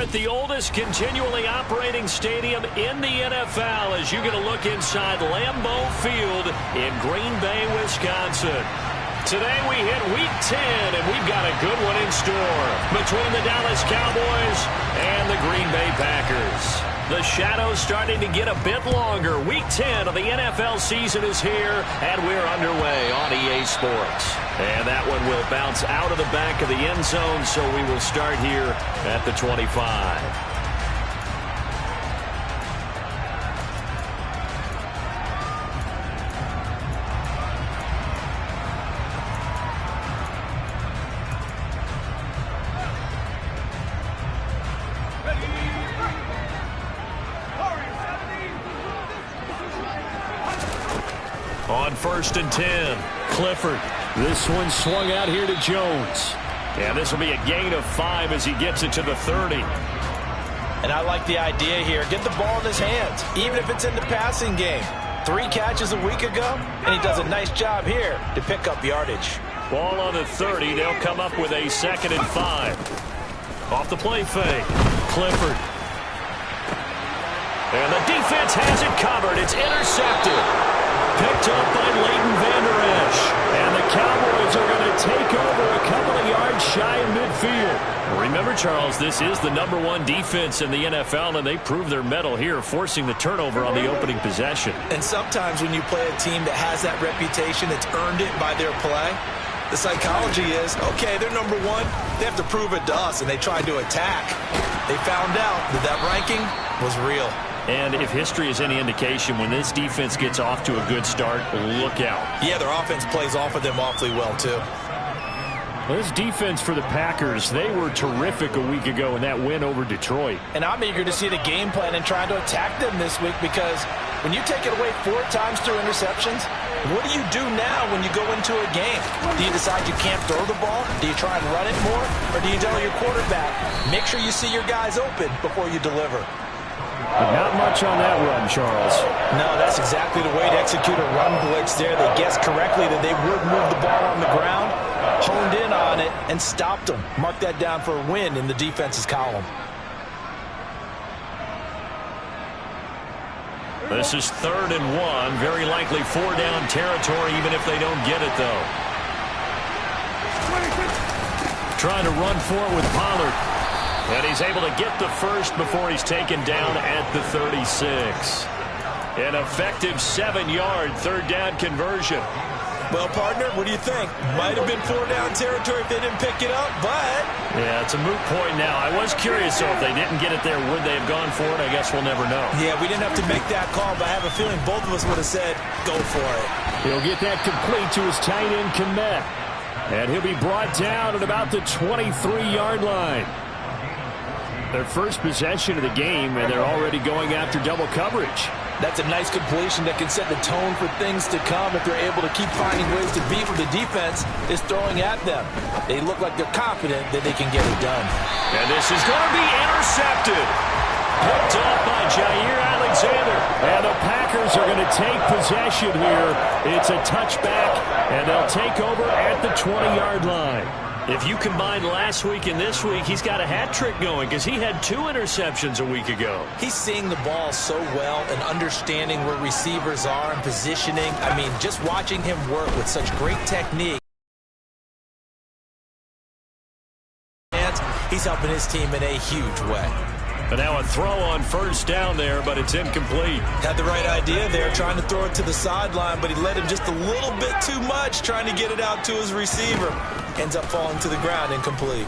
at the oldest continually operating stadium in the NFL as you get a look inside Lambeau Field in Green Bay, Wisconsin. Today we hit Week 10, and we've got a good one in store between the Dallas Cowboys and the Green Bay Packers. The shadow's starting to get a bit longer. Week 10 of the NFL season is here, and we're underway on EA Sports. And that one will bounce out of the back of the end zone, so we will start here at the 25. On 1st and 10, Clifford. This one swung out here to Jones. And this will be a gain of 5 as he gets it to the 30. And I like the idea here. Get the ball in his hands, even if it's in the passing game. 3 catches a week ago, and he does a nice job here to pick up yardage. Ball on the 30. They'll come up with a 2nd and 5. Off the play fake. Clifford. And the defense has it covered. It's intercepted. Picked up by Leighton Vander Esch. And the Cowboys are going to take over a couple of yards shy of midfield. Remember, Charles, this is the #1 defense in the NFL, and they prove their mettle here, forcing the turnover on the opening possession. And sometimes when you play a team that has that reputation, it's earned it by their play. The psychology is, okay, they're #1. They have to prove it to us, and they tried to attack. They found out that that ranking was real. And if history is any indication, when this defense gets off to a good start, look out. Yeah, their offense plays off of them awfully well, too. Well, this defense for the Packers, they were terrific a week ago in that win over Detroit. And I'm eager to see the game plan and trying to attack them this week, because when you take it away 4 times through interceptions, what do you do now when you go into a game? Do you decide you can't throw the ball? Do you try and run it more? Or do you tell your quarterback, make sure you see your guys open before you deliver? But not much on that run, Charles. No, that's exactly the way to execute a run blitz there. They guessed correctly that they would move the ball on the ground, honed in on it, and stopped them. Mark that down for a win in the defense's column. This is 3rd and 1. Very likely 4-down territory, even if they don't get it, though. Trying to run for it with Pollard. And he's able to get the first before he's taken down at the 36. An effective 7-yard 3rd-down conversion. Well, partner, what do you think? Might have been 4-down territory if they didn't pick it up, but... Yeah, it's a moot point now. I was curious, so if they didn't get it there, would they have gone for it? I guess we'll never know. Yeah, we didn't have to make that call, but I have a feeling both of us would have said, go for it. He'll get that complete to his tight end, Kmet. And he'll be brought down at about the 23-yard line. Their first possession of the game, and they're already going after double coverage. That's a nice completion that can set the tone for things to come if they're able to keep finding ways to beat what the defense is throwing at them. They look like they're confident that they can get it done. And this is going to be intercepted. Picked up by Jair Alexander. And the Packers are going to take possession here. It's a touchback, and they'll take over at the 20-yard line. If you combine last week and this week, he's got a hat trick going because he had 2 interceptions a week ago. He's seeing the ball so well and understanding where receivers are and positioning. I mean, just watching him work with such great technique. He's helping his team in a huge way. But now a throw on 1st down there, but it's incomplete. Had the right idea there, trying to throw it to the sideline, but he led him just a little bit too much, trying to get it out to his receiver. Ends up falling to the ground, incomplete.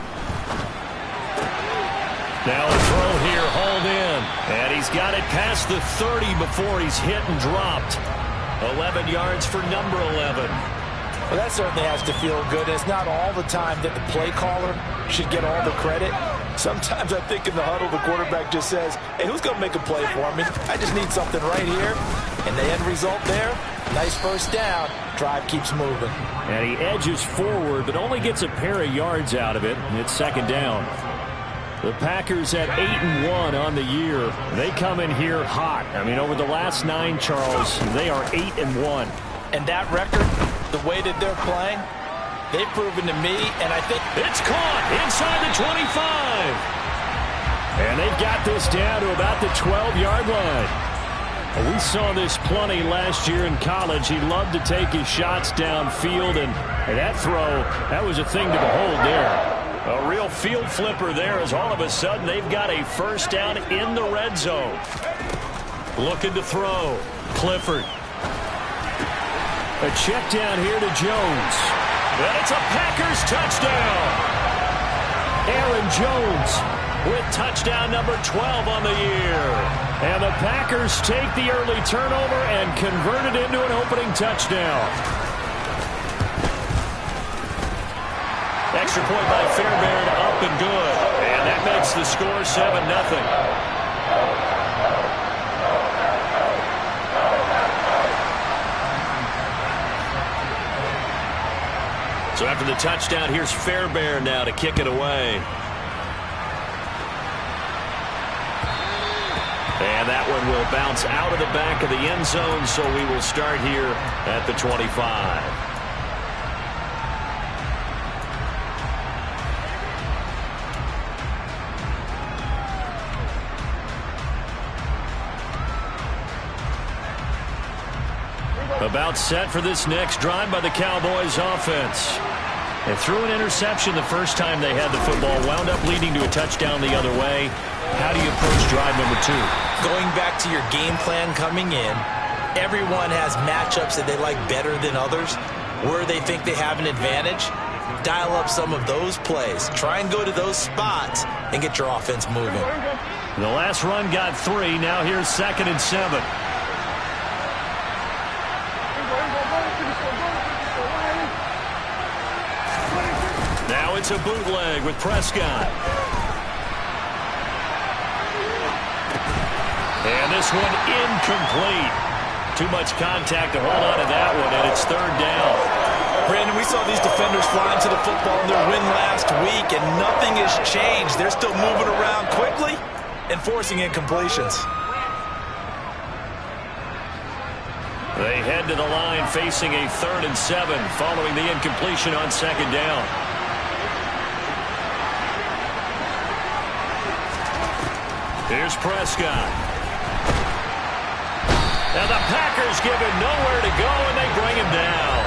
Now a throw here, hauled in. And he's got it past the 30 before he's hit and dropped. 11 yards for number 11. Well, that certainly has to feel good. It's not all the time that the play caller should get all the credit. Sometimes I think in the huddle, the quarterback just says, hey, who's going to make a play for me? I just need something right here. And the end result there, nice 1st down. Drive keeps moving. And he edges forward, but only gets a pair of yards out of it. It's 2nd down. The Packers at 8-1 on the year. They come in here hot. I mean, over the last 9, Charles, they are 8-1. And that record, the way that they're playing, they've proven to me, and I think... It's caught inside the 25. And they've got this down to about the 12-yard line. We saw this plenty last year in college. He loved to take his shots downfield, and that throw, that was a thing to behold there. A real field flipper there as all of a sudden they've got a first down in the red zone. Looking to throw. Clifford. A check down here to Jones. And it's a Packers touchdown. Aaron Jones with touchdown number 12 on the year. And the Packers take the early turnover and convert it into an opening touchdown. Extra point by Fairbairn, up and good. And that makes the score 7-0. So after the touchdown, here's Fairbairn now to kick it away. And that one will bounce out of the back of the end zone, so we will start here at the 25. About set for this next drive by the Cowboys offense. They threw an interception the first time they had the football, wound up leading to a touchdown the other way. How do you approach drive number 2? Going back to your game plan coming in, everyone has matchups that they like better than others, where they think they have an advantage. Dial up some of those plays. Try and go to those spots and get your offense moving. The last run got 3. Now here's 2nd and 7. Now it's a bootleg with Prescott. And this one incomplete. Too much contact to hold on to that one, and it's 3rd down. Brandon, we saw these defenders flying to the football in their win last week, and nothing has changed. They're still moving around quickly and forcing incompletions. They head to the line facing a 3rd and 7 following the incompletion on 2nd down. Here's Prescott. And the Packers give him nowhere to go, and they bring him down.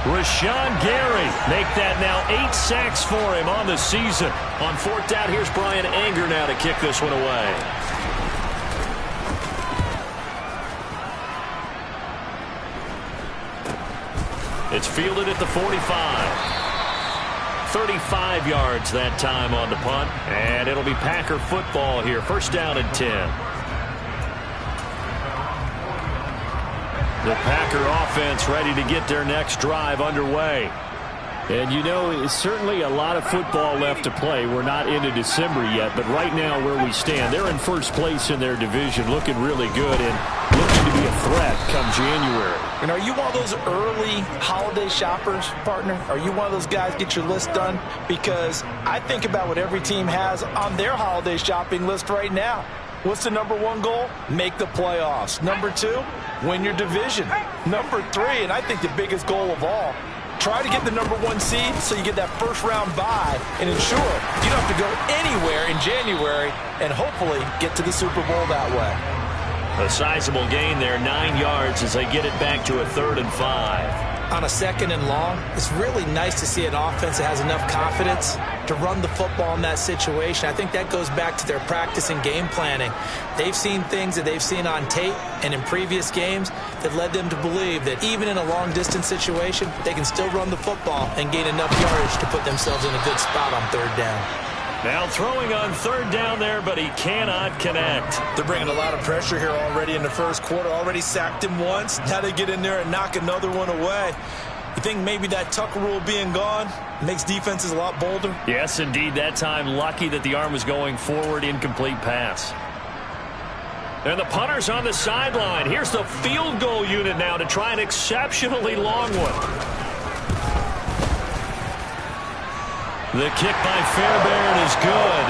Rashawn Gary make that now 8 sacks for him on the season. On 4th down, here's Brian Anger now to kick this one away. It's fielded at the 45. 35 yards that time on the punt, and it'll be Packer football here. 1st down and 10. The Packer offense ready to get their next drive underway. And you know, it's certainly a lot of football left to play. We're not into December yet, but right now where we stand, they're in 1st place in their division, looking really good and looking to be a threat come January. And are you one of those early holiday shoppers, partner? Are you one of those guys get your list done? Because I think about what every team has on their holiday shopping list right now. What's the number 1 goal? Make the playoffs. Number 2, win your division. Number 3, and I think the biggest goal of all, try to get the number 1 seed so you get that 1st round bye and ensure you don't have to go anywhere in January and hopefully get to the Super Bowl that way. A sizable gain there, 9 yards as they get it back to a 3rd and 5. On a 2nd and long, it's really nice to see an offense that has enough confidence to run the football in that situation. I think that goes back to their practice and game planning. They've seen things that they've seen on tape and in previous games that led them to believe that even in a long-distance situation, they can still run the football and gain enough yardage to put themselves in a good spot on 3rd down. Now throwing on 3rd down there, but he cannot connect. They're bringing a lot of pressure here already in the 1st quarter. Already sacked him once. Now they get in there and knock another one away. You think maybe that Tucker rule being gone makes defenses a lot bolder? Yes, indeed. That time, lucky that the arm was going forward, incomplete pass. And the punter's on the sideline. Here's the field goal unit now to try an exceptionally long one. The kick by Fairbairn is good.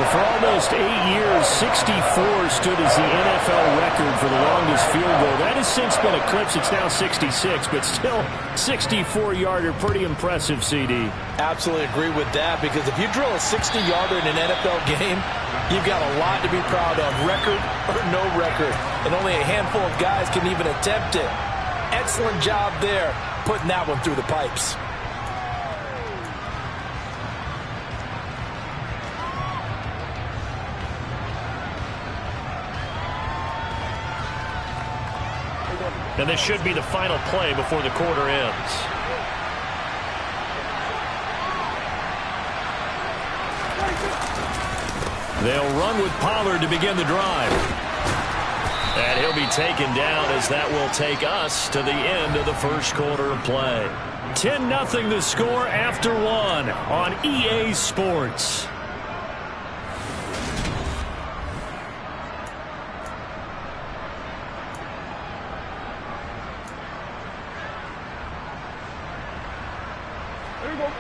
For almost 8 years, 64 stood as the NFL record for the longest field goal. That has since been eclipsed. It's now 66, but still 64-yarder. Pretty impressive, CD. Absolutely agree with that, because if you drill a 60-yarder in an NFL game, you've got a lot to be proud of, record or no record. And only a handful of guys can even attempt it. Excellent job there, putting that one through the pipes. And this should be the final play before the quarter ends. They'll run with Pollard to begin the drive. And he'll be taken down as that will take us to the end of the first quarter of play. 10-0 the score after one on EA Sports.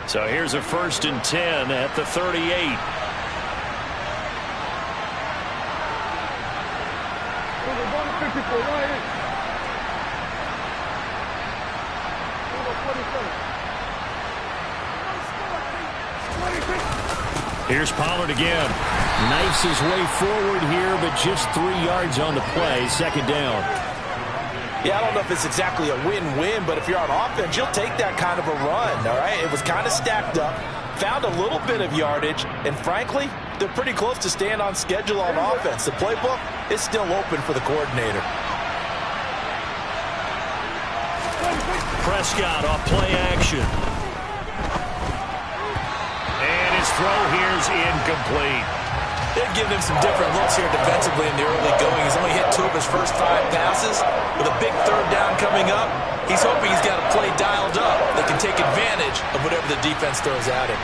So here's a 1st and 10 at the 38. Here's Pollard again. Knifes his way forward here, but just 3 yards on the play. 2nd down. Yeah, I don't know if it's exactly a win-win, but if you're on offense, you'll take that kind of a run, all right? It was kind of stacked up, found a little bit of yardage, and frankly, they're pretty close to staying on schedule on offense. The playbook is still open for the coordinator. Prescott off play action. And his throw here is incomplete. They're giving him some different looks here defensively in the early going. He's only hit 2 of his first 5 passes. With a big 3rd down coming up, he's hoping he's got a play dialed up that can take advantage of whatever the defense throws at him.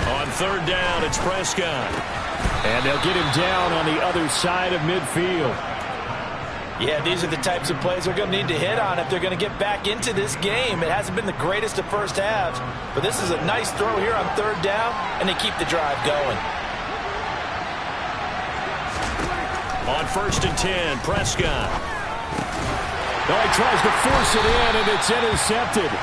On 3rd down, it's Prescott. And they'll get him down on the other side of midfield. Yeah, these are the types of plays they're going to need to hit on if they're going to get back into this game. It hasn't been the greatest of first halves, but this is a nice throw here on 3rd down, and they keep the drive going. On 1st and 10, Prescott. No, he tries to force it in, and it's intercepted.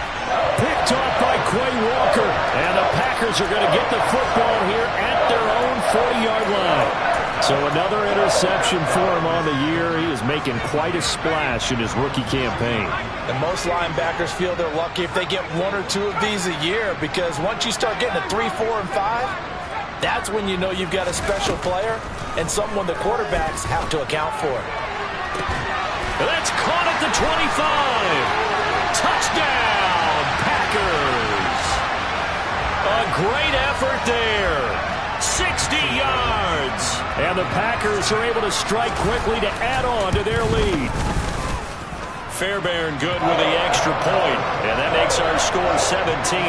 Picked off by Quay Walker, and the Packers are going to get the football here at their own 40-yard line. So another interception for him on the year. He is making quite a splash in his rookie campaign. And most linebackers feel they're lucky if they get 1 or 2 of these a year, because once you start getting to 3, 4, and 5, that's when you know you've got a special player and someone the quarterbacks have to account for. That's caught at the 25. Touchdown, Packers. A great effort there. 60 yards. And the Packers are able to strike quickly to add on to their lead. Fairbairn good with the extra point. And that makes our score 17-0.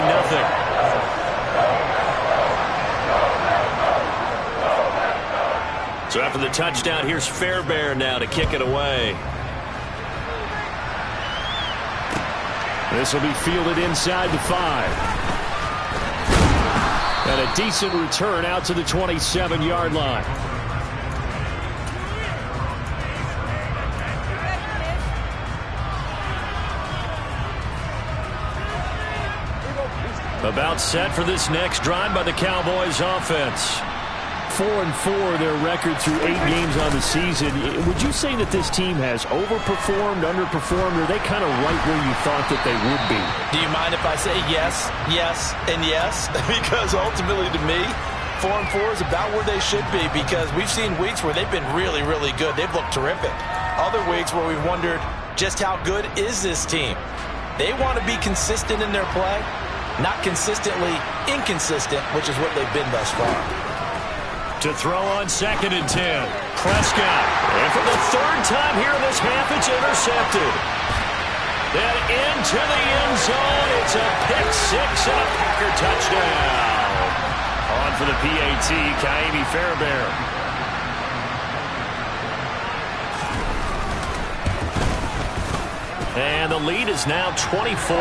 So after the touchdown, here's Fairbairn now to kick it away. This will be fielded inside the 5. And a decent return out to the 27-yard line. About set for this next drive by the Cowboys offense. 4-4 their record through 8 games on the season. Would you say that this team has overperformed, underperformed, or are they kind of right where you thought that they would be? Do you mind if I say yes, yes, and yes? Because ultimately to me, 4-4 is about where they should be, because we've seen weeks where they've been really, really good. They've looked terrific. Other weeks where we've wondered just how good is this team. They want to be consistent in their play, not consistently inconsistent, which is what they've been thus far. To throw on 2nd and 10. Prescott. And for the 3rd time here in this half, it's intercepted. Then into the end zone. It's a pick 6 and a Packer touchdown. On for the PAT, Ka'imi Fairbairn. And the lead is now 24.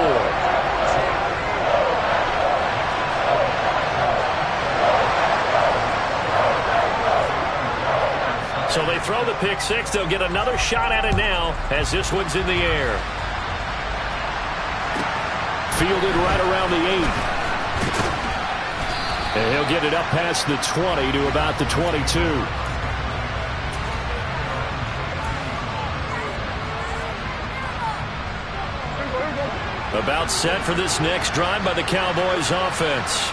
So they throw the pick six. They'll get another shot at it now as this one's in the air. Fielded right around the 8. And he'll get it up past the 20 to about the 22. About set for this next drive by the Cowboys offense.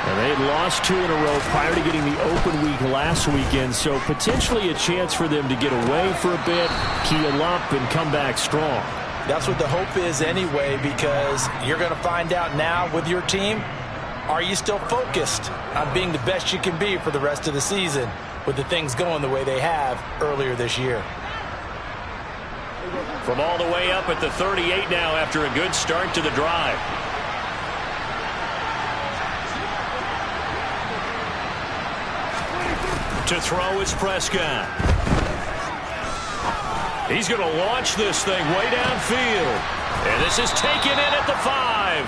And they had lost 2 in a row prior to getting the open week last weekend, so potentially a chance for them to get away for a bit, keel up, and come back strong. That's what the hope is anyway, because you're going to find out now with your team, are you still focused on being the best you can be for the rest of the season with the things going the way they have earlier this year? From all the way up at the 38 now after a good start to the drive. To throw is Prescott. He's going to launch this thing way downfield. And this is taken in at the 5.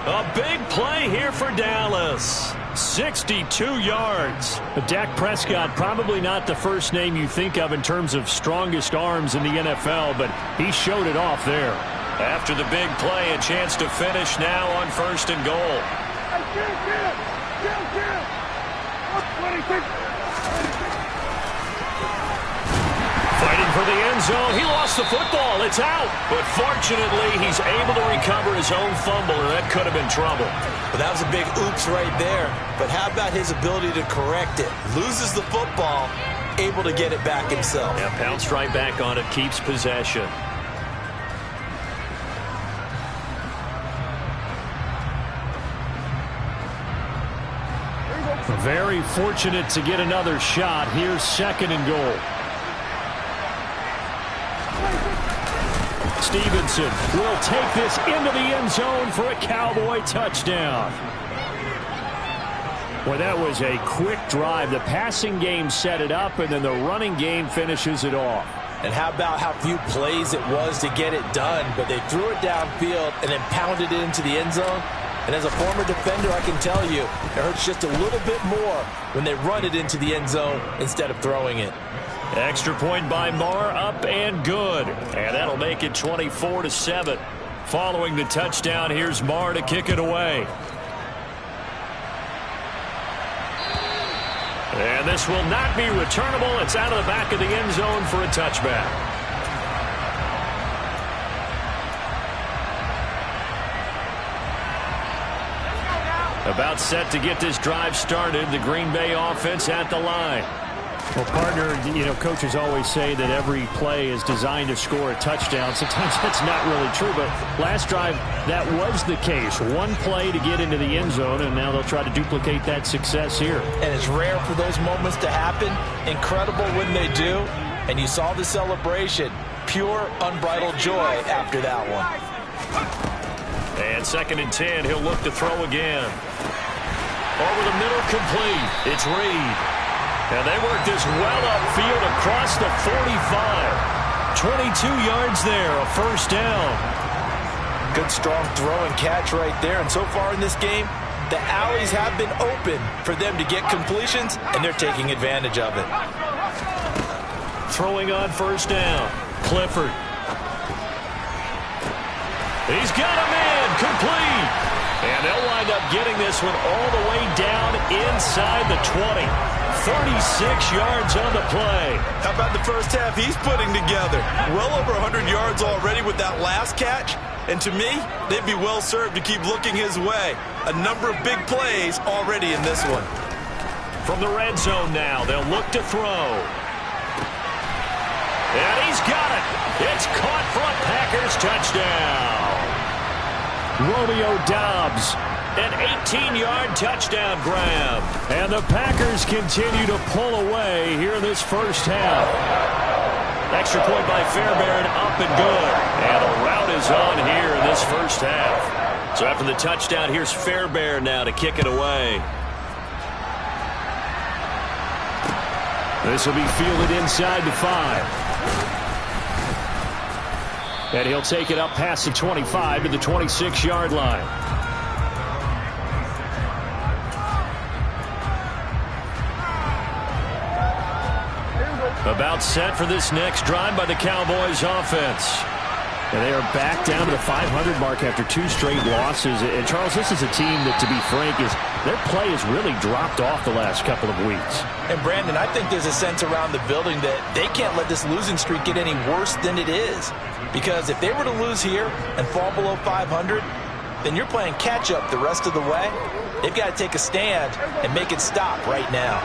A big play here for Dallas. 62 yards. But Dak Prescott, probably not the first name you think of in terms of strongest arms in the NFL, but he showed it off there. After the big play, a chance to finish now on 1st and goal. Fighting for the end zone. He lost the football. It's out. But fortunately, he's able to recover his own fumble, and that could have been trouble. But that was a big oops right there. But how about his ability to correct it? Loses the football, able to get it back himself. Yeah, pounced right back on it, keeps possession. Very fortunate to get another shot. Here's 2nd and goal. Stevenson will take this into the end zone for a Cowboy touchdown. Well, that was a quick drive. The passing game set it up, and then the running game finishes it off. And how about how few plays it was to get it done, but they threw it downfield and then pounded it into the end zone. And as a former defender, I can tell you, it hurts just a little bit more when they run it into the end zone instead of throwing it. Extra point by Marr, up and good. And that'll make it 24-7. Following the touchdown, here's Marr to kick it away. And this will not be returnable. It's out of the back of the end zone for a touchback. About set to get this drive started. The Green Bay offense at the line. Well, partner, you know, coaches always say that every play is designed to score a touchdown. Sometimes that's not really true, but last drive, that was the case. One play to get into the end zone, and now they'll try to duplicate that success here. And it's rare for those moments to happen. Incredible when they do. And you saw the celebration. Pure, unbridled joy after that one. And 2nd and 10, he'll look to throw again. Over the middle, complete. It's Reed. And they work this well upfield across the 45. 22 yards there, a 1st down. Good, strong throw and catch right there. And so far in this game, the alleys have been open for them to get completions, and they're taking advantage of it. Throwing on 1st down. Clifford. He's got a man, complete. And they'll wind up getting this one all the way down inside the 20. 36 yards on the play. How about the first half he's putting together? Well over 100 yards already with that last catch. And to me, they'd be well served to keep looking his way. A number of big plays already in this one. From the red zone now, they'll look to throw. And he's got it. It's caught for a Packers touchdown. Romeo Doubs, an 18-yard touchdown grab. And the Packers continue to pull away here in this 1st half. Extra point by Fairbairn, up and good. And a route is on here in this 1st half. So after the touchdown, here's Fairbairn now to kick it away. This will be fielded inside the 5. And he'll take it up past the 25 to the 26-yard line. About set for this next drive by the Cowboys offense. And they are back down to the 500 mark after 2 straight losses. And, Charles, this is a team that, to be frank, their play has really dropped off the last couple of weeks. And, Brandon, I think there's a sense around the building that they can't let this losing streak get any worse than it is. Because if they were to lose here and fall below 500, then you're playing catch-up the rest of the way. They've got to take a stand and make it stop right now.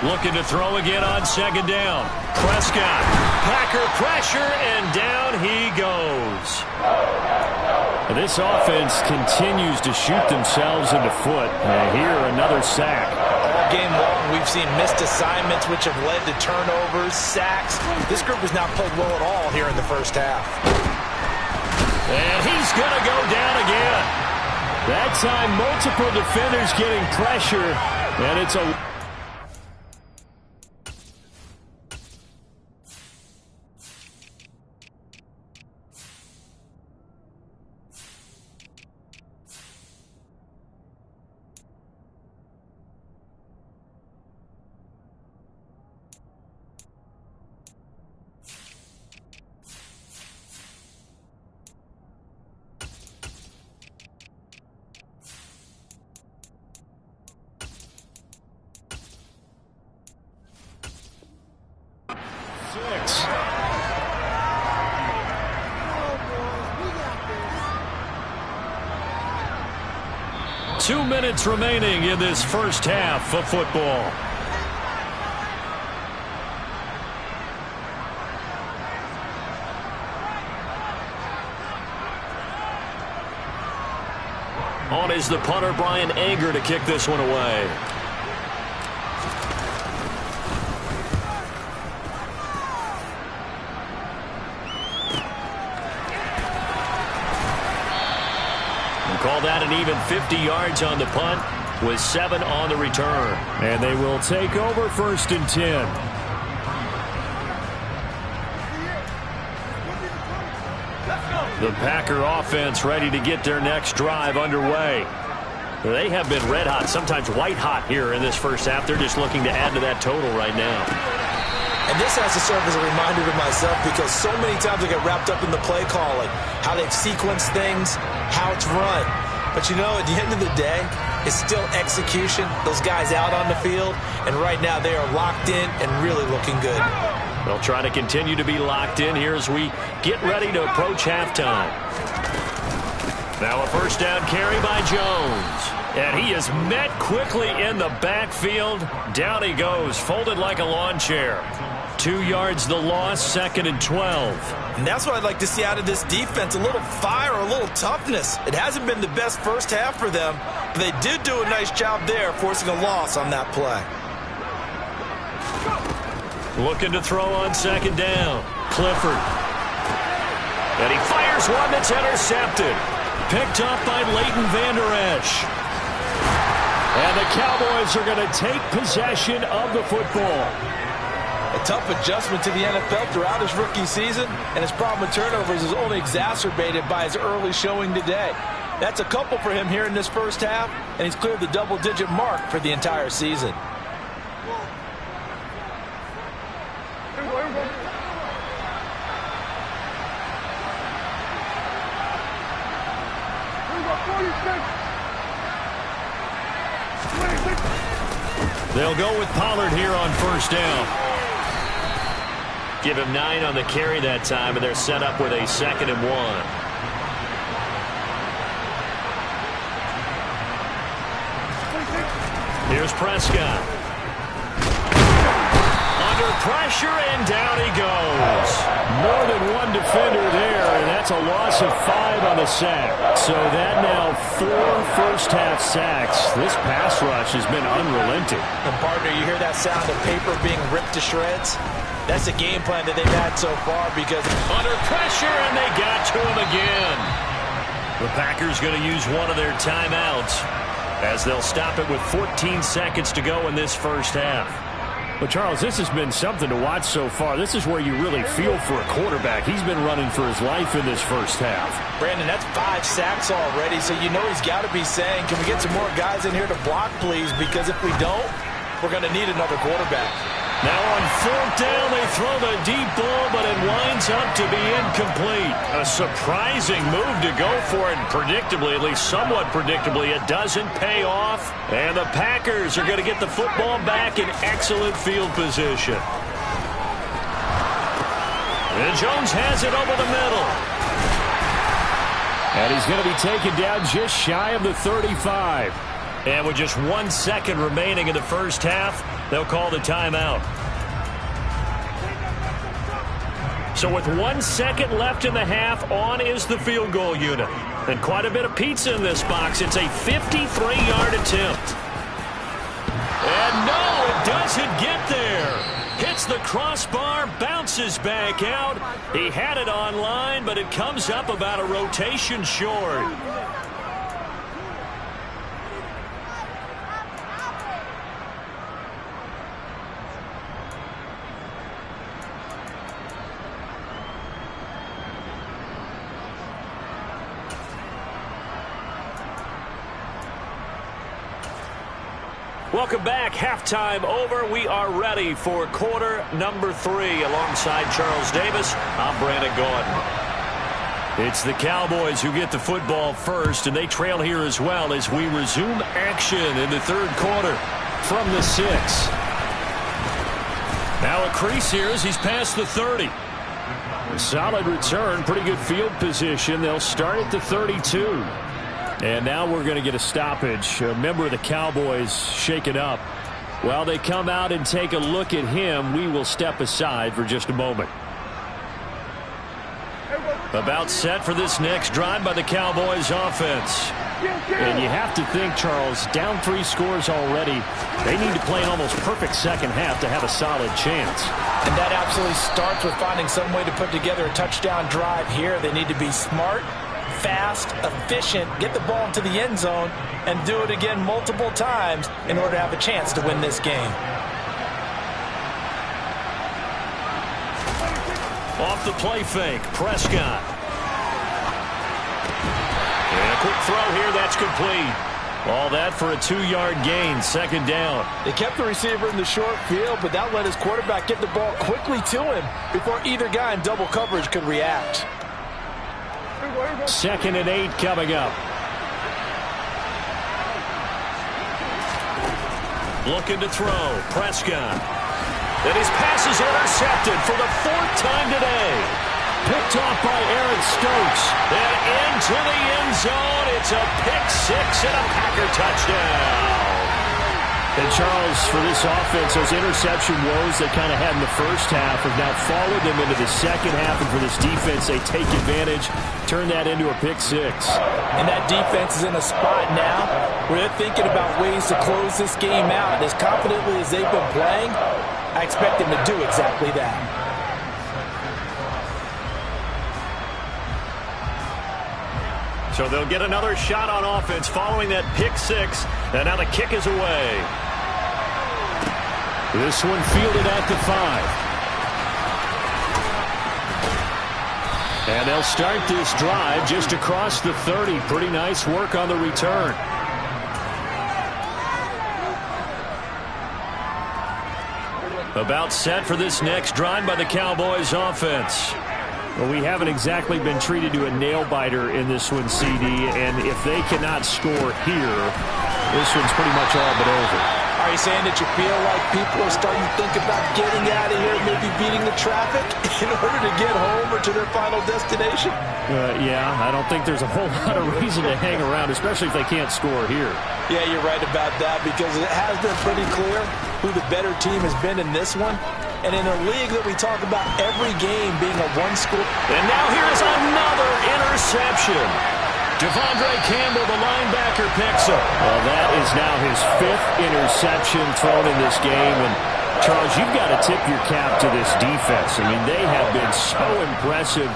Looking to throw again on second down. Prescott. Packer pressure, and down he goes. This offense continues to shoot themselves in the foot. And here, another sack. All game long, we've seen missed assignments, which have led to turnovers, sacks. This group has not played well at all here in the first half. And he's going to go down again. That time, multiple defenders getting pressure, and it's a... Two minutes remaining in this first half of football. On is the punter, Brian Anger, to kick this one away. Call that an even 50 yards on the punt with 7 on the return. And they will take over 1st and 10. The Packer offense ready to get their next drive underway. They have been red hot, sometimes white hot here in this first half. They're just looking to add to that total right now. And this has to serve as a reminder to myself because so many times I get wrapped up in the play calling, how they've sequenced things, how it's run. But, you know, at the end of the day, it's still execution. Those guys out on the field, and right now they are locked in and really looking good. They'll try to continue to be locked in here as we get ready to approach halftime. Now a first down carry by Jones. And he is met quickly in the backfield. Down he goes, folded like a lawn chair. 2 yards the loss, 2nd and 12. And that's what I'd like to see out of this defense, a little fire, a little toughness. It hasn't been the best first half for them, but they did do a nice job there, forcing a loss on that play. Looking to throw on 2nd down. Clifford. And he fires one that's intercepted. Picked up by Leighton Vander Esch. And the Cowboys are going to take possession of the football. A tough adjustment to the NFL throughout his rookie season, and his problem with turnovers is only exacerbated by his early showing today. That's a couple for him here in this first half, and he's cleared the double-digit mark for the entire season. They'll go with Pollard here on first down. Give him 9 on the carry that time, and they're set up with a 2nd and 1. Here's Prescott. Under pressure, and down he goes. More than one defender there, and that's a loss of 5 on the sack. So that now 4 first-half sacks. This pass rush has been unrelenting. And, partner, you hear that sound of paper being ripped to shreds? That's the game plan that they've had so far because under pressure, and they got to him again. The Packers going to use one of their timeouts as they'll stop it with 14 seconds to go in this first half. Well, Charles, this has been something to watch so far. This is where you really feel for a quarterback. He's been running for his life in this first half. Brandon, that's 5 sacks already, so you know he's got to be saying, can we get some more guys in here to block, please? Because if we don't, we're going to need another quarterback. Now on 4th down, they throw the deep ball, but it winds up to be incomplete. A surprising move to go for it, and predictably, at least somewhat predictably, it doesn't pay off. And the Packers are going to get the football back in excellent field position. And Jones has it over the middle. And he's going to be taken down just shy of the 35. And with just 1 second remaining in the first half, they'll call the timeout. So with 1 second left in the half, on is the field goal unit. And quite a bit of pizza in this box. It's a 53-yard attempt. And no, it doesn't get there. Hits the crossbar, bounces back out. He had it on line, but it comes up about a rotation short. Welcome back. Halftime over. We are ready for quarter number 3. Alongside Charles Davis, I'm Brandon Gaudin. It's the Cowboys who get the football first, and they trail here as well as we resume action in the third quarter from the 6. Now a crease here as he's past the 30. A solid return, pretty good field position. They'll start at the 32. And now we're going to get a stoppage. A member of the Cowboys shaken up. While they come out and take a look at him, we will step aside for just a moment. About set for this next drive by the Cowboys offense. And you have to think, Charles, down 3 scores already. They need to play an almost perfect second half to have a solid chance. And that absolutely starts with finding some way to put together a touchdown drive here. They need to be smart, fast, efficient, get the ball into the end zone, and do it again multiple times in order to have a chance to win this game. Off the play fake, Prescott. And a quick throw here, that's complete. All that for a 2-yard gain, second down. They kept the receiver in the short field, but that let his quarterback get the ball quickly to him before either guy in double coverage could react. 2nd and 8 coming up. Looking to throw, Prescott. And his pass is intercepted for the 4th time today. Picked off by Aaron Stokes. And into the end zone. It's a pick-6 and a Packer touchdown. And Charles, for this offense, those interception woes they kind of had in the first half have now followed them into the second half. And for this defense, they take advantage, turn that into a pick-6. And that defense is in a spot now where they're thinking about ways to close this game out. As confidently as they've been playing, I expect them to do exactly that. So they'll get another shot on offense following that pick-6. And now the kick is away. This one fielded at the 5. And they'll start this drive just across the 30. Pretty nice work on the return. About set for this next drive by the Cowboys offense. Well, we haven't exactly been treated to a nail-biter in this one, CD, and if they cannot score here, this one's pretty much all but over. Are you saying that you feel like people are starting to think about getting out of here, maybe beating the traffic in order to get home or to their final destination? Yeah, I don't think there's a whole lot of reason to hang around, especially if they can't score here. Yeah, you're right about that, because it has been pretty clear who the better team has been in this one. And in a league that we talk about every game being a one-score. And now here's another interception. Devondre Campbell, the linebacker, picks up. Well, that is now his 5th interception thrown in this game. And, Charles, you've got to tip your cap to this defense. I mean, they have been so impressive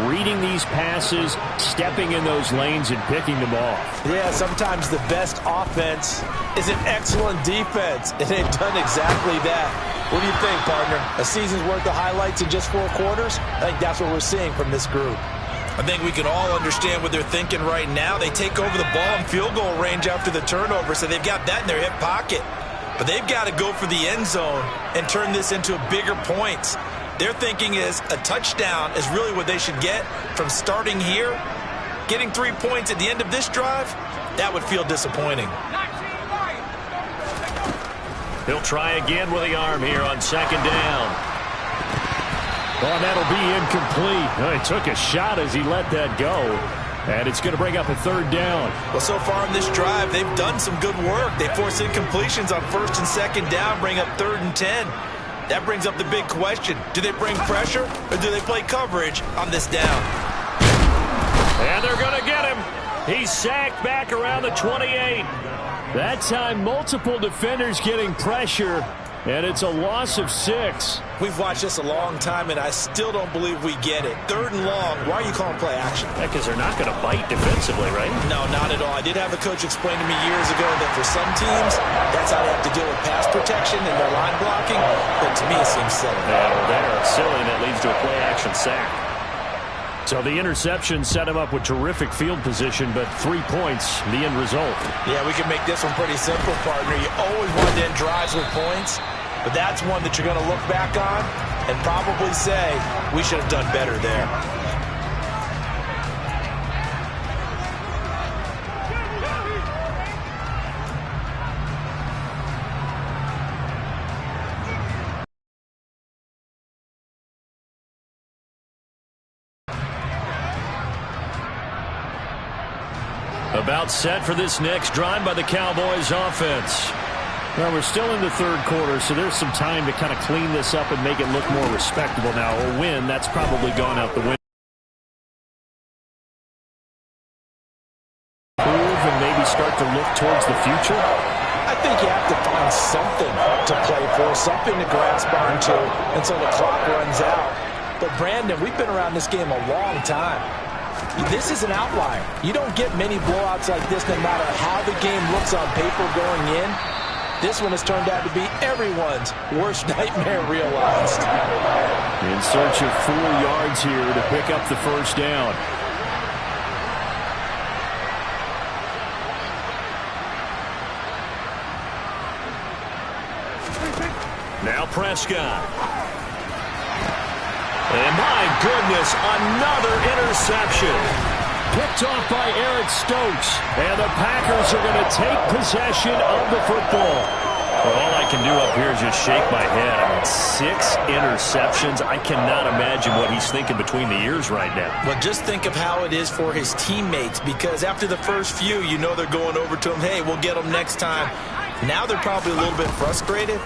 reading these passes, stepping in those lanes, and picking them off. Yeah, sometimes the best offense is an excellent defense, and they've done exactly that. What do you think, partner? A season's worth of highlights in just 4 quarters? I think that's what we're seeing from this group. I think we can all understand what they're thinking right now. They take over the ball in field goal range after the turnover, so they've got that in their hip pocket. But they've got to go for the end zone and turn this into bigger points. Their thinking is a touchdown is really what they should get from starting here. Getting 3 points at the end of this drive, that would feel disappointing. He'll try again with the arm here on 2nd down. Well, that'll be incomplete. He took a shot as he let that go. And it's going to bring up a 3rd down. Well, so far in this drive, they've done some good work. They force incompletions on 1st and 2nd down, bring up 3rd and 10. That brings up the big question. Do they bring pressure or do they play coverage on this down? And they're going to get him. He's sacked back around the 28. That time, multiple defenders getting pressure. And it's a loss of 6. We've watched this a long time, and I still don't believe we get it. 3rd and long. Why are you calling play action? Because they're not going to bite defensively, right? No, not at all. I did have a coach explain to me years ago that for some teams, that's how they have to deal with pass protection and their line blocking. But to me, it seems silly. Yeah, well, they're silly, and it leads to a play action sack. So the interception set him up with terrific field position, but 3 points, the end result. Yeah, we can make this one pretty simple, partner. You always want to end drives with points, but that's one that you're going to look back on and probably say, we should have done better there. About set for this next drive by the Cowboys offense. Well, we're still in the 3rd quarter, so there's some time to kind of clean this up and make it look more respectable now. A win, that's probably gone out the window. And maybe start to look towards the future. I think you have to find something to play for, something to grasp onto until the clock runs out. But, Brandon, we've been around this game a long time. This is an outlier. You don't get many blowouts like this no matter how the game looks on paper going in. This one has turned out to be everyone's worst nightmare realized. In search of 4 yards here to pick up the 1st down. Now Prescott. And my goodness, another interception. Picked off by Eric Stokes. And the Packers are going to take possession of the football. Well, all I can do up here is just shake my head. I mean, 6 interceptions. I cannot imagine what he's thinking between the ears right now. Well, just think of how it is for his teammates, because after the first few, you know they're going over to him, hey, we'll get them next time. Now they're probably a little bit frustrated.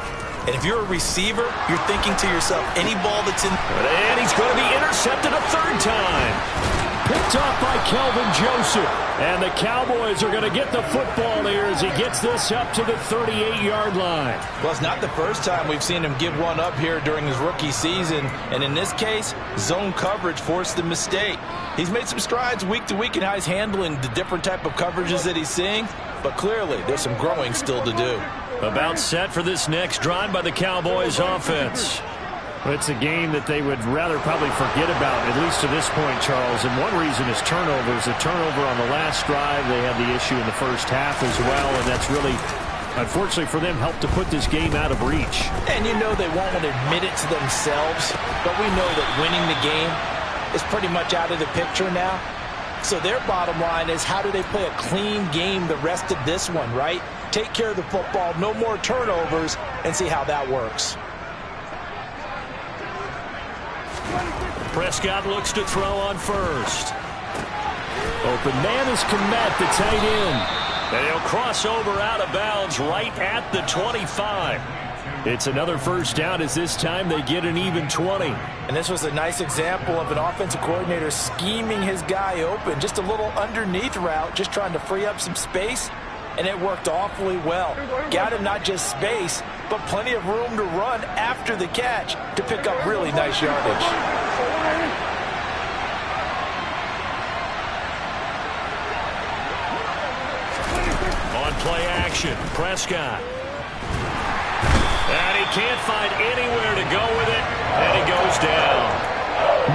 And if you're a receiver, you're thinking to yourself, any ball that's in... And he's going to be intercepted a 3rd time. Picked off by Kelvin Joseph. And the Cowboys are going to get the football here as he gets this up to the 38-yard line. Well, it's not the first time we've seen him give one up here during his rookie season. And in this case, zone coverage forced the mistake. He's made some strides week to week in how he's handling the different type of coverages that he's seeing. But clearly, there's some growing still to do. About set for this next drive by the Cowboys offense. It's a game that they would rather probably forget about, at least to this point, Charles. And one reason is turnovers. A turnover on the last drive. They had the issue in the first half as well, and that's really, unfortunately for them, helped to put this game out of reach. And you know they won't admit it to themselves, but we know that winning the game is pretty much out of the picture now. So their bottom line is, how do they play a clean game the rest of this one, right? Take care of the football, no more turnovers, and see how that works. Prescott looks to throw on 1st. Open man is Kmet, the tight end. And he'll cross over out of bounds right at the 25. It's another 1st down as this time they get an even 20. And this was a nice example of an offensive coordinator scheming his guy open. Just a little underneath route, just trying to free up some space. And it worked awfully well. Got him not just space, but plenty of room to run after the catch to pick up really nice yardage. On play action, Prescott. And he can't find anywhere to go with it, and he goes down.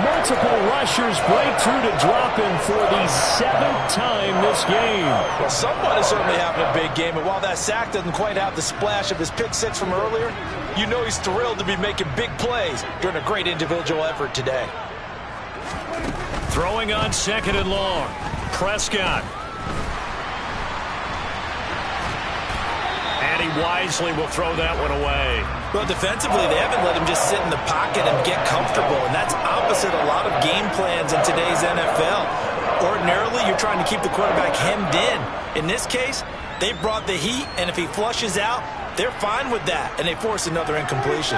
Multiple rushers break through to drop him for the 7th time this game. Well, someone is certainly having a big game, and while that sack doesn't quite have the splash of his pick six from earlier, you know he's thrilled to be making big plays during a great individual effort today. Throwing on 2nd and long. Prescott. And he wisely will throw that one away. Well, defensively, they haven't let him just sit in the pocket and get comfortable, and that's opposite a lot of game plans in today's NFL. Ordinarily, you're trying to keep the quarterback hemmed in. In this case, they brought the heat, and if he flushes out, they're fine with that, and they force another incompletion.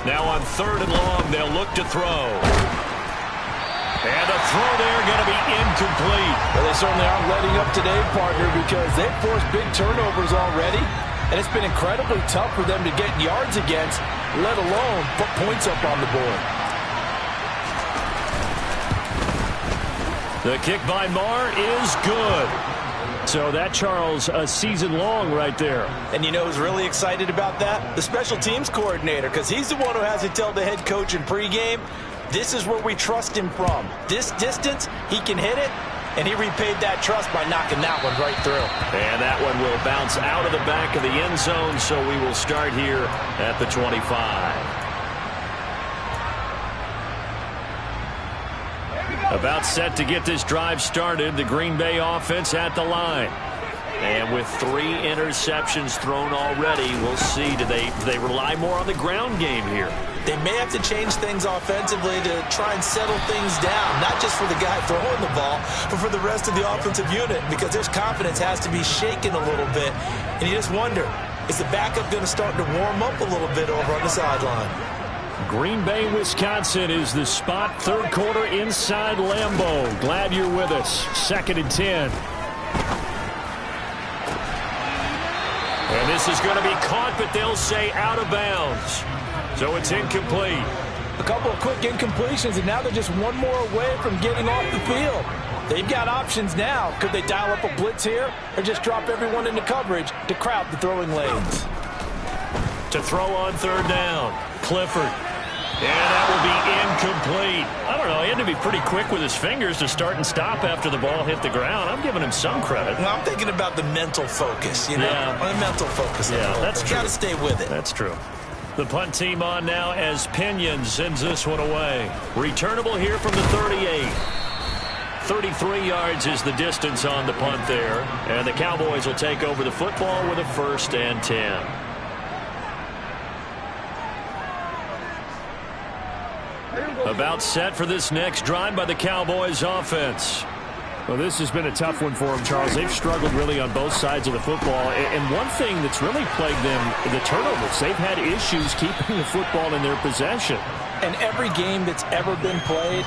Now on 3rd and long, they'll look to throw. And the throw there going to be incomplete. Well, they certainly aren't letting up today, partner, because they've forced big turnovers already, and it's been incredibly tough for them to get yards against, let alone put points up on the board. The kick by Marr is good. So that, Charles, a season long right there. And you know who's really excited about that? The special teams coordinator, because he's the one who has to tell the head coach in pregame, this is where we trust him from. This distance, he can hit it, and he repaid that trust by knocking that one right through. And that one will bounce out of the back of the end zone, so we will start here at the 25. About set to get this drive started, the Green Bay offense at the line. And with 3 interceptions thrown already, we'll see. Do they rely more on the ground game here? They may have to change things offensively to try and settle things down, not just for the guy throwing the ball, but for the rest of the offensive unit, because their confidence has to be shaken a little bit. And you just wonder, is the backup going to start to warm up a little bit over on the sideline? Green Bay, Wisconsin is the spot. 3rd quarter inside Lambeau. Glad you're with us. 2nd and 10. And this is going to be caught, but they'll say out of bounds. So it's incomplete. A couple of quick incompletions, and now they're just one more away from getting off the field. They've got options now. Could they dial up a blitz here or just drop everyone into coverage to crowd the throwing lanes? To throw on 3rd down, Clifford. And that will be incomplete. I don't know. He had to be pretty quick with his fingers to start and stop after the ball hit the ground. I'm giving him some credit. Well, I'm thinking about the mental focus, you know. Yeah. The mental focus. Yeah, that's true. Got to stay with it. That's true. The punt team on now as Pinion sends this one away. Returnable here from the 38. 33 yards is the distance on the punt there. And the Cowboys will take over the football with a 1st and 10. About set for this next drive by the Cowboys offense. Well, this has been a tough one for them, Charles. They've struggled really on both sides of the football. And one thing that's really plagued them, the turnovers. They've had issues keeping the football in their possession. And every game that's ever been played,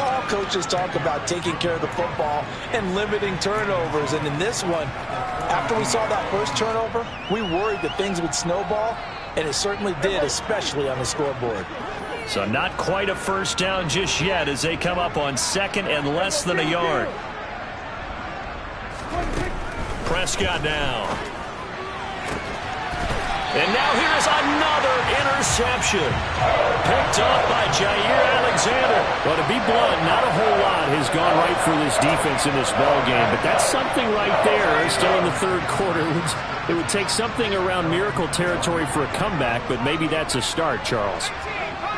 all coaches talk about taking care of the football and limiting turnovers. And in this one, after we saw that first turnover, we worried that things would snowball, and it certainly did, especially on the scoreboard. So not quite a 1st down just yet as they come up on 2nd and less than a yard. Prescott now. And now here is another interception. Picked up by Jair Alexander. Well, to be blunt, not a whole lot has gone right for this defense in this ball game, but that's something right there. Still in the 3rd quarter. It would take something around miracle territory for a comeback, but maybe that's a start, Charles.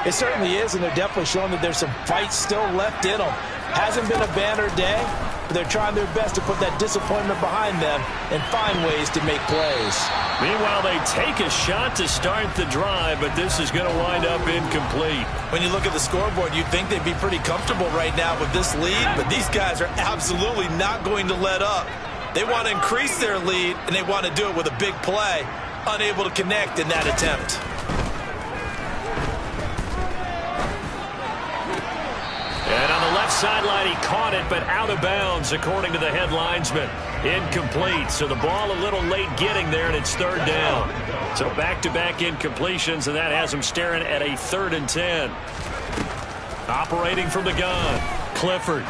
It certainly is, and they're definitely showing that there's some fight still left in them. Hasn't been a banner day, but they're trying their best to put that disappointment behind them and find ways to make plays. Meanwhile, they take a shot to start the drive, but this is going to wind up incomplete. When you look at the scoreboard, you'd think they'd be pretty comfortable right now with this lead, but these guys are absolutely not going to let up. They want to increase their lead, and they want to do it with a big play, unable to connect in that attempt. And on the left sideline, he caught it, but out of bounds, according to the head linesman. Incomplete. So the ball a little late getting there, and it's 3rd down. So back-to-back incompletions, and that has him staring at a 3rd and 10. Operating from the gun, Clifford.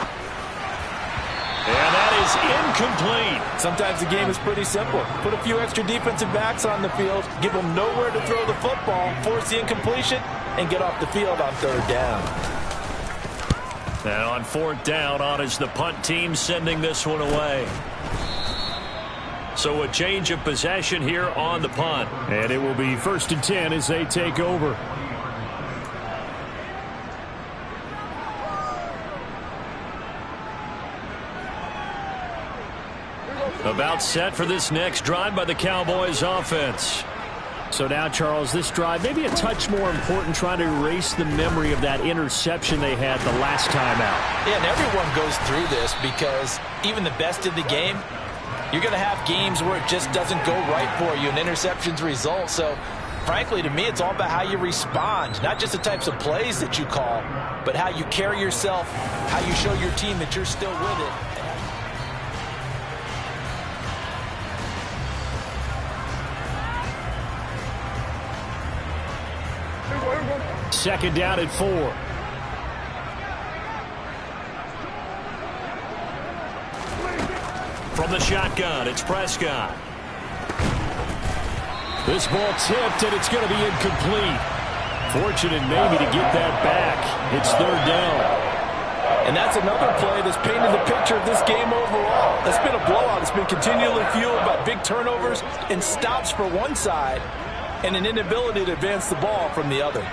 And that is incomplete. Sometimes the game is pretty simple. Put a few extra defensive backs on the field, give them nowhere to throw the football, force the incompletion, and get off the field on third down. And on fourth down, on is the punt team sending this one away. So a change of possession here on the punt. And it will be 1st and 10 as they take over. About set for this next drive by the Cowboys offense. So now, Charles, this drive maybe a touch more important, trying to erase the memory of that interception they had the last time out. Yeah, and everyone goes through this because even the best in the game, you're going to have games where it just doesn't go right for you and interceptions result. So, frankly, to me, it's all about how you respond, not just the types of plays that you call, but how you carry yourself, how you show your team that you're still with it. 2nd down at 4. From the shotgun, it's Prescott. This ball tipped, and it's going to be incomplete. Fortunate maybe to get that back. It's 3rd down. And that's another play that's painted the picture of this game overall. It's been a blowout. It's been continually fueled by big turnovers and stops for one side and an inability to advance the ball from the other.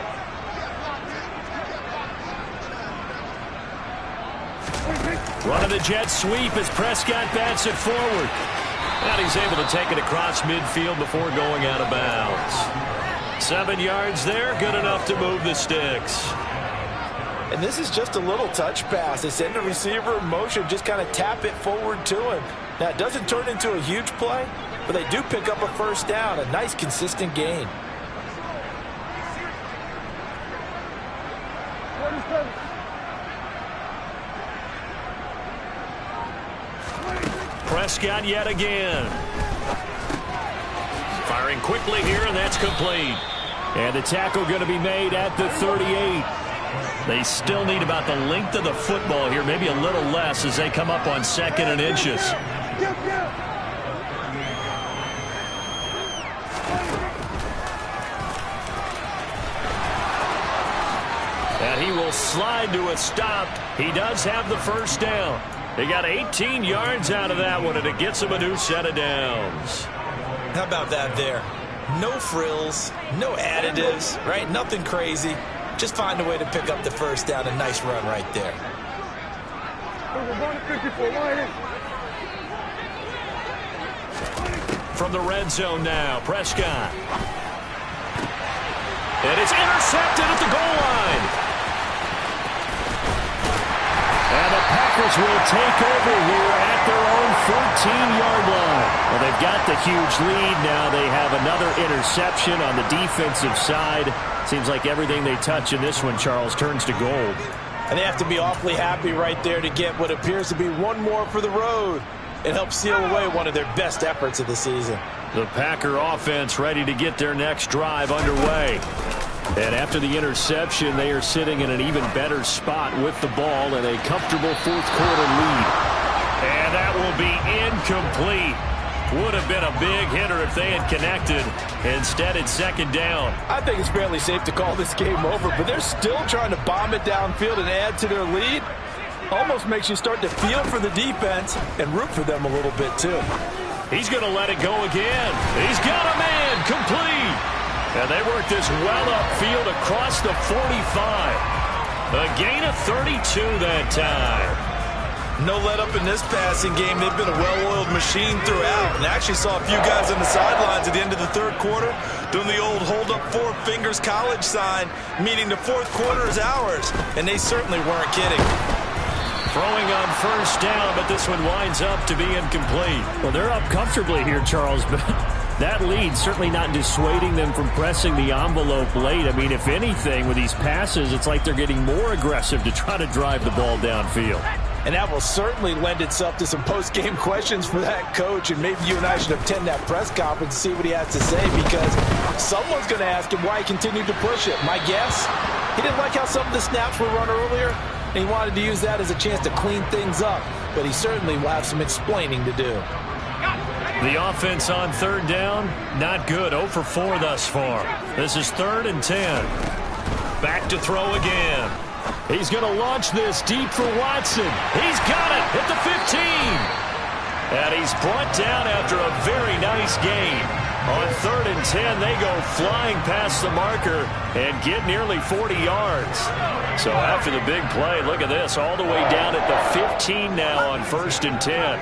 Running the jet sweep as Prescott bats it forward. And he's able to take it across midfield before going out of bounds. 7 yards there, good enough to move the sticks. And this is just a little touch pass. They send the receiver in motion, just kind of tap it forward to him. Now, it doesn't turn into a huge play, but they do pick up a 1st down, a nice, consistent gain. Prescott yet again. Firing quickly here, and that's complete. And the tackle going to be made at the 38. They still need about the length of the football here, maybe a little less as they come up on 2nd and inches. And he will slide to a stop. He does have the 1st down. They got 18 yards out of that one, and it gets him a new set of downs. How about that there? No frills, no additives, right? Nothing crazy. Just find a way to pick up the 1st down. A nice run right there. From the red zone now, Prescott. And it's intercepted at the goal line. And the Packers will take over here at their own 14-yard line. Well, they've got the huge lead. Now they have another interception on the defensive side. Seems like everything they touch in this one, Charles, turns to gold. And they have to be awfully happy right there to get what appears to be one more for the road. It helps seal away one of their best efforts of the season. The Packer offense ready to get their next drive underway. And after the interception, they are sitting in an even better spot with the ball and a comfortable 4th quarter lead. And that will be incomplete. Would have been a big hitter if they had connected. Instead, it's 2nd down. I think it's fairly safe to call this game over, but they're still trying to bomb it downfield and add to their lead. Almost makes you start to feel for the defense and root for them a little bit, too. He's going to let it go again. He's got a man complete. And they work this well upfield across the 45. A gain of 32 that time. No let up in this passing game. They've been a well-oiled machine throughout. And I actually saw a few guys on the sidelines at the end of the 3rd quarter doing the old hold up 4 fingers college sign, meaning the 4th quarter is ours. And they certainly weren't kidding. Throwing on 1st down, but this one winds up to be incomplete. Well, they're up comfortably here, Charles, but that lead certainly not dissuading them from pressing the envelope late. I mean, if anything, with these passes, it's like they're getting more aggressive to try to drive the ball downfield. And that will certainly lend itself to some post-game questions for that coach. And maybe you and I should attend that press conference and see what he has to say, because someone's going to ask him why he continued to push it. My guess, he didn't like how some of the snaps were run earlier. and he wanted to use that as a chance to clean things up, but he certainly will have some explaining to do. The offense on third down, not good. 0 for 4 thus far. This is 3rd and 10. Back to throw again. He's going to launch this deep for Watson. He's got it at the 15. And he's brought down after a very nice gain. On 3rd and 10, they go flying past the marker and get nearly 40 yards. So after the big play, look at this, all the way down at the 15 now on 1st and 10.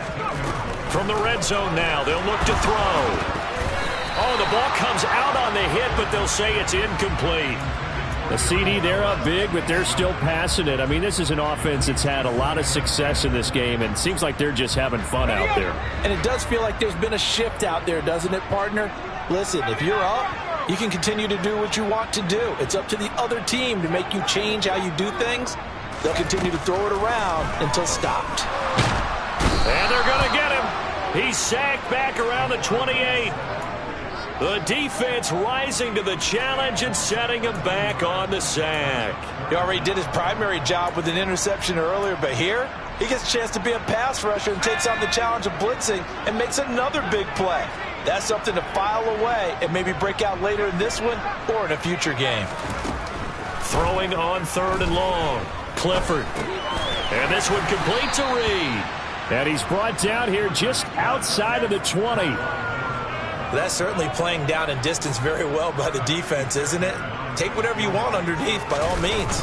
From the red zone now, they'll look to throw. Oh, the ball comes out on the hit, but they'll say it's incomplete. The CD, they're up big, but they're still passing it. I mean, this is an offense that's had a lot of success in this game, and it seems like they're just having fun out there. And it does feel like there's been a shift out there, doesn't it, partner? Listen, if you're up, you can continue to do what you want to do. It's up to the other team to make you change how you do things. They'll continue to throw it around until stopped. And they're going to get him. He's sacked back around the 28. The defense rising to the challenge and setting him back on the sack. He already did his primary job with an interception earlier, but here he gets a chance to be a pass rusher and takes on the challenge of blitzing and makes another big play. That's something to file away and maybe break out later in this one or in a future game. Throwing on 3rd and long. Clifford. And this one complete to Reed. And he's brought down here just outside of the 20. That's certainly playing down in distance very well by the defense, isn't it? Take whatever you want underneath, by all means.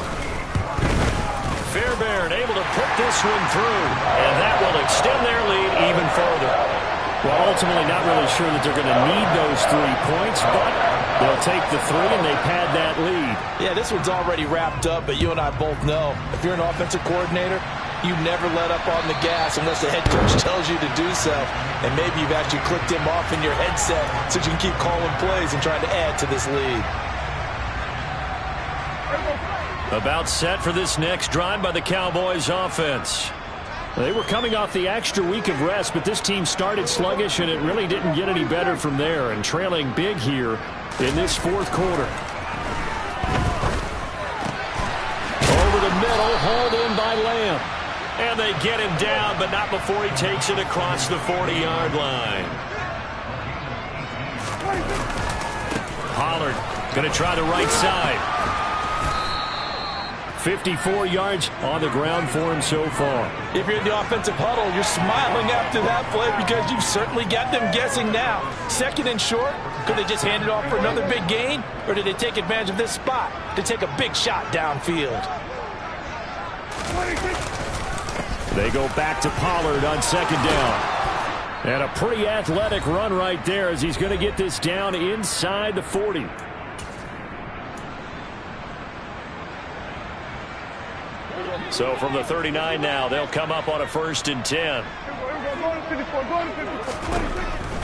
Fairbairn able to put this one through, and that will extend their lead even further. Well, ultimately not really sure that they're going to need those 3 points, but they'll take the 3 and they pad that lead. Yeah, this one's already wrapped up, but you and I both know if you're an offensive coordinator, you never let up on the gas unless the head coach tells you to do so. And maybe you've actually clicked him off in your headset so you can keep calling plays and trying to add to this lead. About set for this next drive by the Cowboys offense. They were coming off the extra week of rest, but this team started sluggish, and it really didn't get any better from there, and trailing big here in this 4th quarter. Over the middle, hauled in by Lamb. And they get him down, but not before he takes it across the 40-yard line. Pollard going to try the right side. 54 yards on the ground for him so far. If you're in the offensive huddle, you're smiling after that play because you've certainly got them guessing now. 2nd and short, could they just hand it off for another big gain? Or did they take advantage of this spot to take a big shot downfield? They go back to Pollard on 2nd down. And a pretty athletic run right there as he's going to get this down inside the 40. So from the 39 now, they'll come up on a 1st and 10.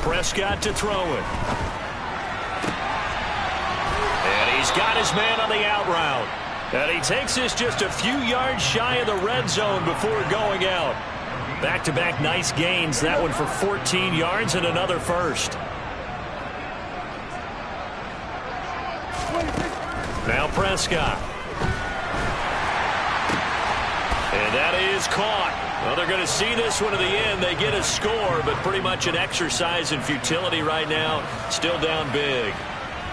Prescott to throw it. And he's got his man on the out route. And he takes this just a few yards shy of the red zone before going out. Back-to-back nice gains. That one for 14 yards and another first. Now Prescott. And that is caught. Well, they're going to see this one to the end. They get a score, but pretty much an exercise in futility right now. Still down big.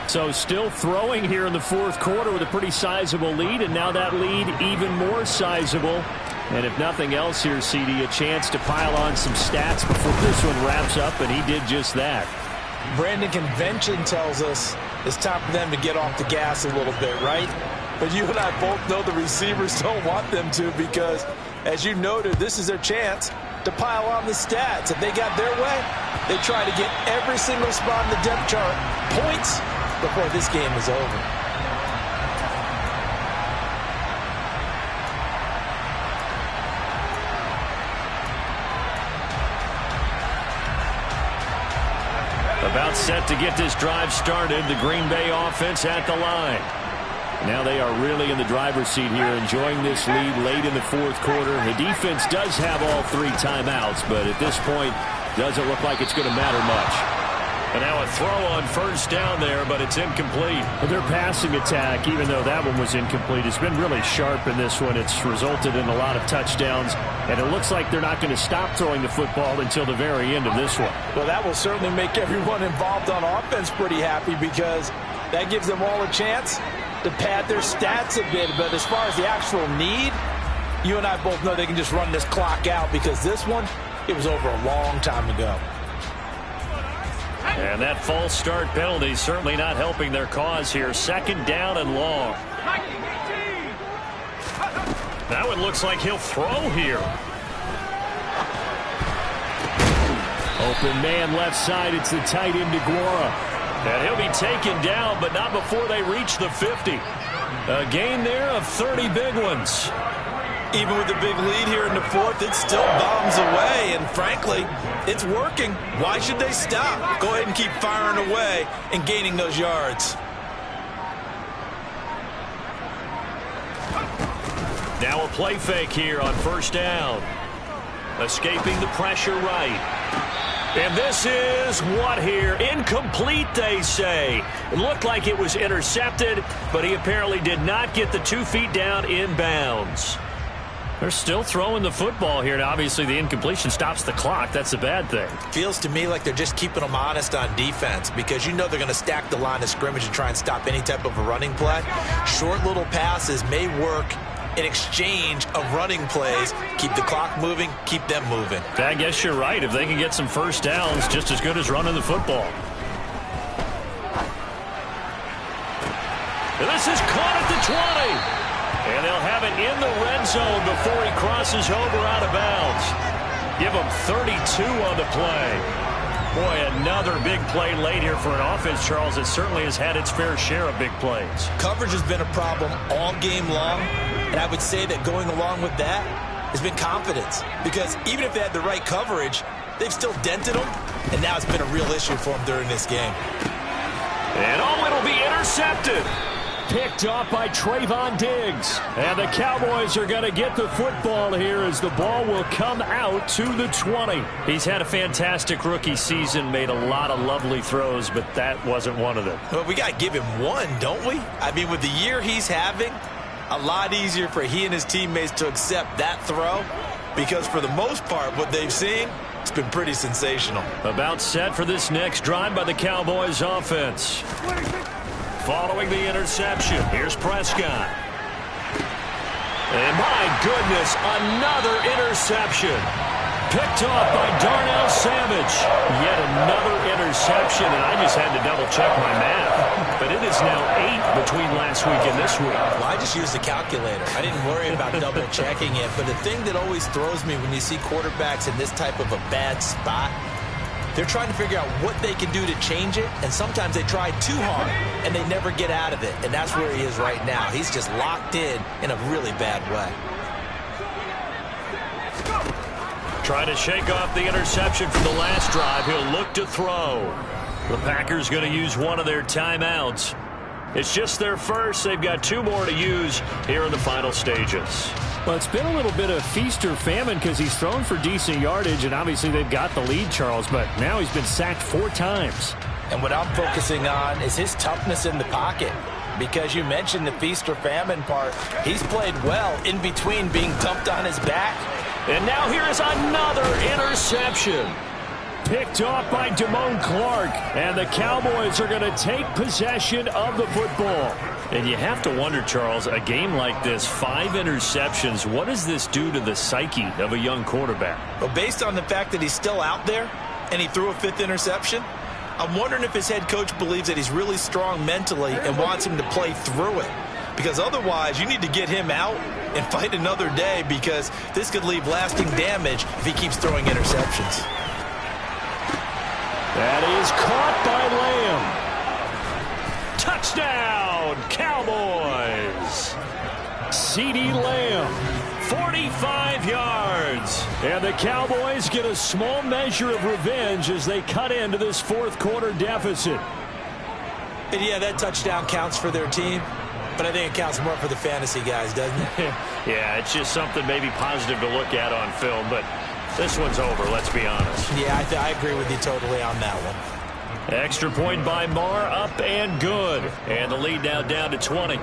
So still throwing here in the 4th quarter with a pretty sizable lead, and now that lead even more sizable. And if nothing else here, CD, a chance to pile on some stats before this one wraps up, and he did just that. Brandon, convention tells us it's time for them to get off the gas a little bit, right? But you and I both know the receivers don't want them to because, as you noted, this is their chance to pile on the stats. If they got their way, they try to get every single spot in the depth chart points before this game is over. About set to get this drive started. The Green Bay offense at the line. Now they are really in the driver's seat here, enjoying this lead late in the 4th quarter. The defense does have all 3 timeouts, but at this point, doesn't look like it's going to matter much. And now a throw on first down there, but it's incomplete. Their passing attack, even though that one was incomplete, has been really sharp in this one. It's resulted in a lot of touchdowns, and it looks like they're not going to stop throwing the football until the very end of this one. Well, that will certainly make everyone involved on offense pretty happy because that gives them all a chance to pad their stats a bit. But as far as the actual need, you and I both know they can just run this clock out because this one, it was over a long time ago. And that false start penalty certainly not helping their cause here. Second down and long. Now it looks like he'll throw here. Open man left side. It's the tight end DeGuara. And he'll be taken down, but not before they reach the 50. A gain there of 30 big ones. Even with the big lead here in the fourth, it still bombs away, and frankly, it's working. Why should they stop? Go ahead and keep firing away and gaining those yards. Now a play fake here on first down. Escaping the pressure right. And this is what here? Incomplete, they say. It looked like it was intercepted, but he apparently did not get the 2 feet down in bounds. They're still throwing the football here, and obviously the incompletion stops the clock. That's a bad thing. Feels to me like they're just keeping them honest on defense because you know they're going to stack the line of scrimmage and try and stop any type of a running play. Short little passes may work in exchange of running plays. Keep the clock moving, keep them moving. I guess you're right. If they can get some first downs, just as good as running the football. And this is caught at the 20. And they'll have it in the red zone before he crosses over out of bounds. Give him 32 on the play. Boy, another big play late here for an offense, Charles, that certainly has had its fair share of big plays. Coverage has been a problem all game long, and I would say that going along with that has been confidence. Because even if they had the right coverage, they've still dented them, and now it's been a real issue for them during this game. And it'll be intercepted. Picked off by Trayvon Diggs. And the Cowboys are going to get the football here as the ball will come out to the 20. He's had a fantastic rookie season, made a lot of lovely throws, but that wasn't one of them. Well, we got to give him one, don't we? I mean, with the year he's having, a lot easier for he and his teammates to accept that throw because for the most part, what they've seen, it's been pretty sensational. About set for this next drive by the Cowboys offense. Following the interception, here's Prescott. And my goodness, another interception. Picked off by Darnell Savage. Yet another interception, and I just had to double-check my math. But it is now 8 between last week and this week. Well, I just used the calculator. I didn't worry about double-checking it. But the thing that always throws me when you see quarterbacks in this type of a bad spot, they're trying to figure out what they can do to change it, and sometimes they try too hard, and they never get out of it. And that's where he is right now. He's just locked in a really bad way. Trying to shake off the interception from the last drive. He'll look to throw. The Packers going to use one of their timeouts. It's just their first. They've got 2 more to use here in the final stages. Well, it's been a little bit of feast or famine because he's thrown for decent yardage, and obviously they've got the lead, Charles, but now he's been sacked 4 times. And what I'm focusing on is his toughness in the pocket. Because you mentioned the feast or famine part. He's played well in between being dumped on his back. And now here is another interception. Picked off by Damone Clark, and the Cowboys are going to take possession of the football. And you have to wonder, Charles, a game like this, 5 interceptions, what does this do to the psyche of a young quarterback? Well, based on the fact that he's still out there and he threw a 5th interception, I'm wondering if his head coach believes that he's really strong mentally and wants him to play through it. Because otherwise, you need to get him out and fight another day because this could leave lasting damage if he keeps throwing interceptions. That is caught by Lamb. Touchdown, Cowboys. CeeDee Lamb, 45 yards. And the Cowboys get a small measure of revenge as they cut into this 4th quarter deficit. And yeah, that touchdown counts for their team, but I think it counts more for the fantasy guys, doesn't it? Yeah, it's just something maybe positive to look at on film, but this one's over, let's be honest. Yeah, I agree with you totally on that one. Extra point by Marr, up and good. And the lead now down to 20.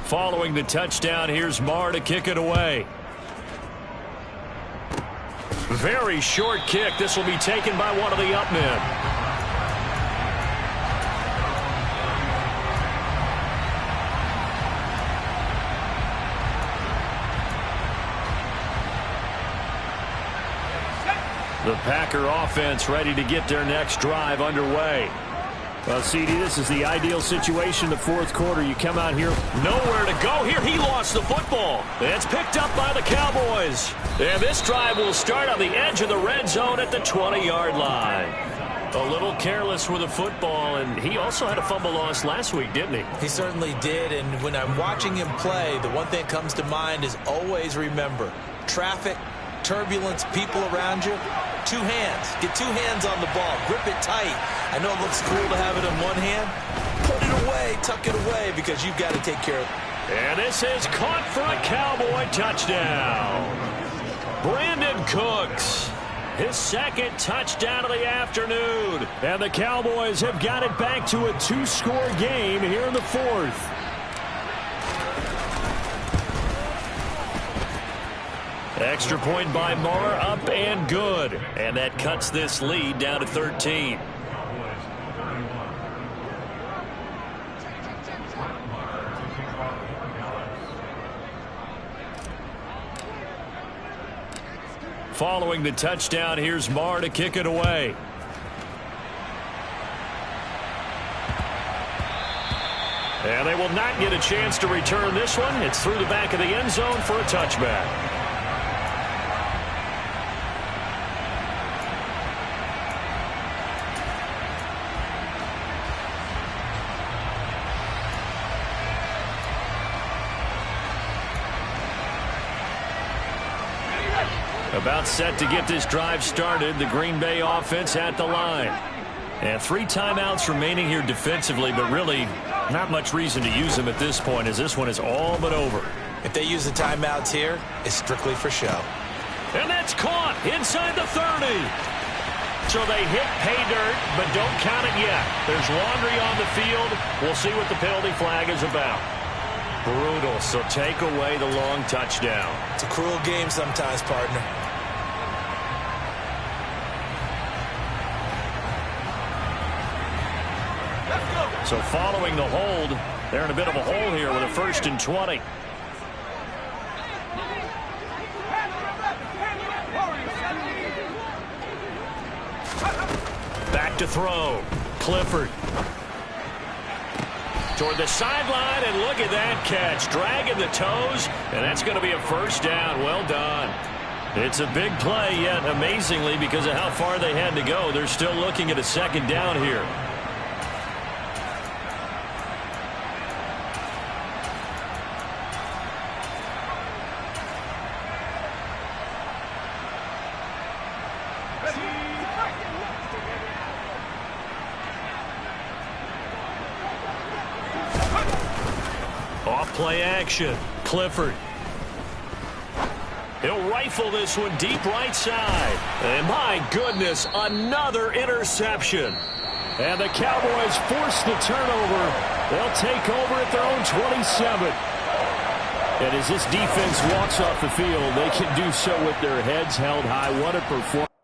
Following the touchdown, here's Marr to kick it away. Very short kick. This will be taken by one of the up men. The Packer offense ready to get their next drive underway. Well, CD, this is the ideal situation, the fourth quarter. You come out here, nowhere to go here. He lost the football. It's picked up by the Cowboys. And this drive will start on the edge of the red zone at the 20-yard line. A little careless with the football, and he also had a fumble loss last week, didn't he? He certainly did, and when I'm watching him play, the one thing that comes to mind is always remember, traffic, turbulence, people around you, two hands. Get two hands on the ball. Grip it tight. I know it looks cool to have it in one hand. Put it away, tuck it away, because you've got to take care of it. And this is caught for a Cowboy touchdown. Brandon Cooks, his second touchdown of the afternoon. And the Cowboys have got it back to a two-score game here in the fourth. Extra point by Marr, up and good. And that cuts this lead down to 13. Following the touchdown, here's Marr to kick it away. And they will not get a chance to return this one. It's through the back of the end zone for a touchback. About set to get this drive started. The Green Bay offense at the line. And 3 timeouts remaining here defensively, but really not much reason to use them at this point, as this one is all but over. If they use the timeouts here, it's strictly for show. And that's caught inside the 30. So they hit pay dirt, but don't count it yet. There's laundry on the field. We'll see what the penalty flag is about. Brutal, so take away the long touchdown. It's a cruel game sometimes, partner. So following the hold, they're in a bit of a hole here with a 1st and 20. Back to throw. Clifford. Toward the sideline, and look at that catch. Dragging the toes, and that's going to be a 1st down. Well done. It's a big play, yet amazingly, because of how far they had to go, they're still looking at a 2nd down here. Off-play action. Clifford. He'll rifle this one deep right side. And my goodness, another interception. And the Cowboys force the turnover. They'll take over at their own 27. And as this defense walks off the field, they can do so with their heads held high. What a performance.